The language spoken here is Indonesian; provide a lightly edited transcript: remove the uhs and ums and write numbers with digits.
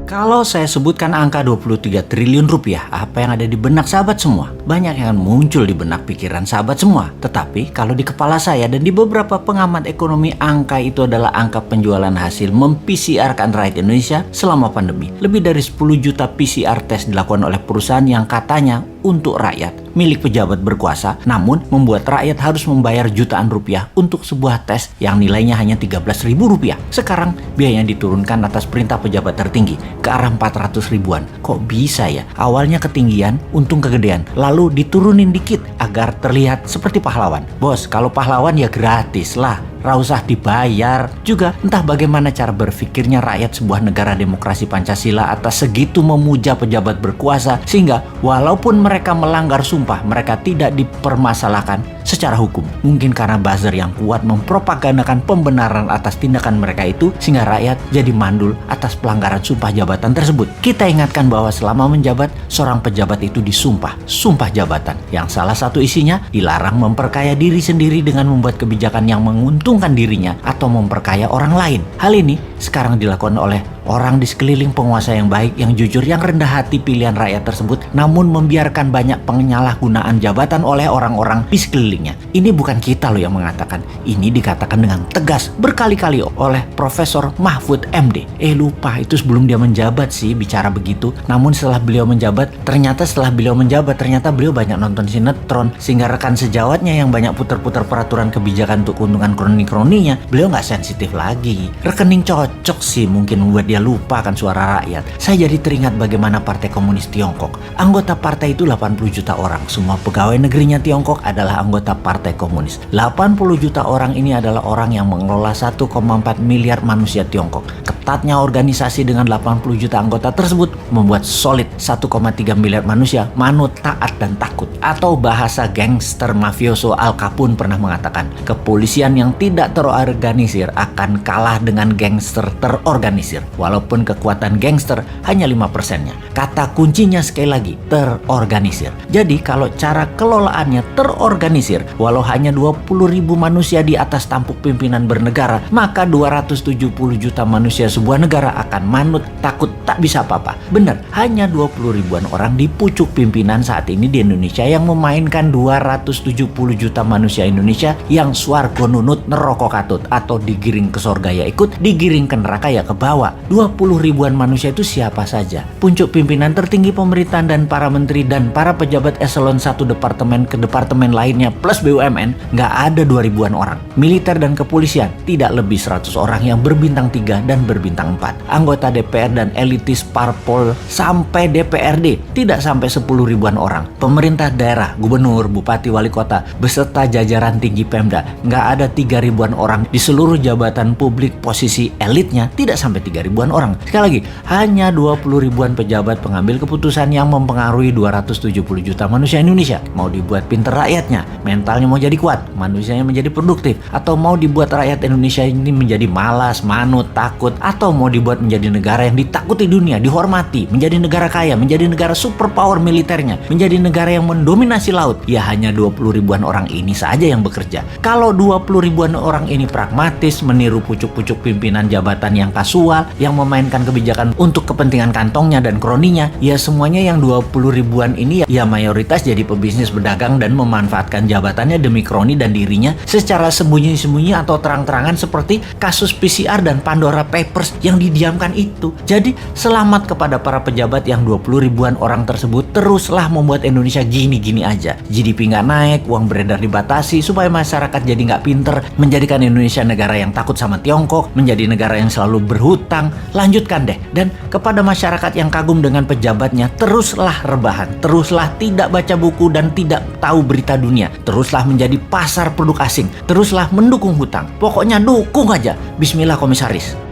Kalau saya sebutkan angka 23 triliun rupiah, apa yang ada di benak sahabat semua? Banyak yang muncul di benak pikiran sahabat semua. Tetapi kalau di kepala saya dan di beberapa pengamat ekonomi, angka itu adalah angka penjualan hasil mem-PCR-kan rakyat Indonesia selama pandemi. Lebih dari 10 juta PCR tes dilakukan oleh perusahaan yang katanya untuk rakyat, milik pejabat berkuasa, namun membuat rakyat harus membayar jutaan rupiah untuk sebuah tes yang nilainya hanya 13.000 rupiah. Sekarang biayanya diturunkan atas perintah pejabat tertinggi ke arah 400 ribuan. Kok bisa ya? Awalnya ketinggian, untung kegedean, lalu diturunin dikit agar terlihat seperti pahlawan. Bos, kalau pahlawan ya gratis lah, usah dibayar. Juga entah bagaimana cara berpikirnya rakyat sebuah negara demokrasi Pancasila atas segitu memuja pejabat berkuasa, sehingga walaupun mereka melanggar sumpah, mereka tidak dipermasalahkan secara hukum. Mungkin karena buzzer yang kuat mempropagandakan pembenaran atas tindakan mereka itu, sehingga rakyat jadi mandul atas pelanggaran sumpah jabatan tersebut. Kita ingatkan bahwa selama menjabat, seorang pejabat itu disumpah sumpah jabatan, yang salah satu isinya dilarang memperkaya diri sendiri dengan membuat kebijakan yang menguntungkan dirinya atau memperkaya orang lain. Hal ini sekarang dilakukan oleh orang di sekeliling penguasa yang baik, yang jujur, yang rendah hati pilihan rakyat tersebut, namun membiarkan banyak penyalahgunaan jabatan oleh orang-orang di sekelilingnya. Ini bukan kita loh yang mengatakan, ini dikatakan dengan tegas berkali-kali oleh Profesor Mahfud MD. Lupa itu sebelum dia menjabat sih bicara begitu. Namun setelah beliau menjabat, ternyata beliau banyak nonton sinetron, sehingga rekan sejawatnya yang banyak putar-putar peraturan kebijakan untuk keuntungan kroni-kroninya, beliau nggak sensitif lagi. Rekening cocok sih mungkin membuat dia lupa akan suara rakyat. Saya jadi teringat bagaimana Partai Komunis Tiongkok. Anggota partai itu 80 juta orang. Semua pegawai negerinya Tiongkok adalah anggota Partai Komunis. 80 juta orang ini adalah orang yang mengelola 1,4 miliar manusia Tiongkok. Ketatnya organisasi dengan 80 juta anggota tersebut membuat solid 1,3 miliar manusia manut, taat, dan takut. Atau bahasa gangster mafioso Al Capone pernah mengatakan, kepolisian yang tidak terorganisir akan kalah dengan gangster terorganisir. Walaupun kekuatan gangster hanya 5%-nya. Kata kuncinya sekali lagi, terorganisir. Jadi kalau cara kelolaannya terorganisir, walau hanya 20.000 manusia di atas tampuk pimpinan bernegara, maka 270 juta manusia sebuah negara akan manut, takut, tak bisa apa-apa. Benar, hanya 20 ribuan orang di pucuk pimpinan saat ini di Indonesia yang memainkan 270 juta manusia Indonesia yang swargo nunut neroko katut, atau digiring ke surga ya ikut, digiring ke neraka ya ke bawah. 20 ribuan manusia itu siapa saja? Puncuk pimpinan tertinggi pemerintahan dan para menteri dan para pejabat eselon 1 departemen ke departemen lainnya plus BUMN, nggak ada 2 ribuan orang. Militer dan kepolisian tidak lebih 100 orang yang berbintang 3 dan berbintang 4. Anggota DPR dan elitis parpol sampai DPRD tidak sampai 10 ribuan orang. Pemerintah daerah, gubernur, bupati, wali kota beserta jajaran tinggi Pemda, nggak ada 3 ribuan orang. Di seluruh jabatan publik posisi elitnya tidak sampai 3 ribuan orang. Sekali lagi, hanya 20 ribuan pejabat pengambil keputusan yang mempengaruhi 270 juta manusia Indonesia. Mau dibuat pinter rakyatnya, mentalnya mau jadi kuat, manusianya menjadi produktif, atau mau dibuat rakyat Indonesia ini menjadi malas, manut, takut, atau mau dibuat menjadi negara yang ditakuti dunia, dihormati, menjadi negara kaya, menjadi negara superpower militernya, menjadi negara yang mendominasi laut. Ya hanya 20 ribuan orang ini saja yang bekerja. Kalau 20 ribuan orang ini pragmatis, meniru pucuk-pucuk pimpinan jabatan yang kasual, yang memainkan kebijakan untuk kepentingan kantongnya dan kroninya, ya semuanya yang 20 ribuan ini ya mayoritas jadi pebisnis berdagang dan memanfaatkan jabatannya demi kroni dan dirinya secara sembunyi-sembunyi atau terang-terangan, seperti kasus PCR dan Pandora Papers yang didiamkan itu. Jadi selamat kepada para pejabat yang 20 ribuan orang tersebut teruslah membuat Indonesia gini-gini aja. GDP nggak naik, uang beredar dibatasi supaya masyarakat jadi nggak pinter, menjadikan Indonesia negara yang takut sama Tiongkok, menjadi negara yang selalu berhutang. Lanjutkan deh. Dan kepada masyarakat yang kagum dengan pejabatnya, teruslah rebahan, teruslah tidak baca buku dan tidak tahu berita dunia, teruslah menjadi pasar produk asing, teruslah mendukung hutang. Pokoknya dukung aja. Bismillah komisaris.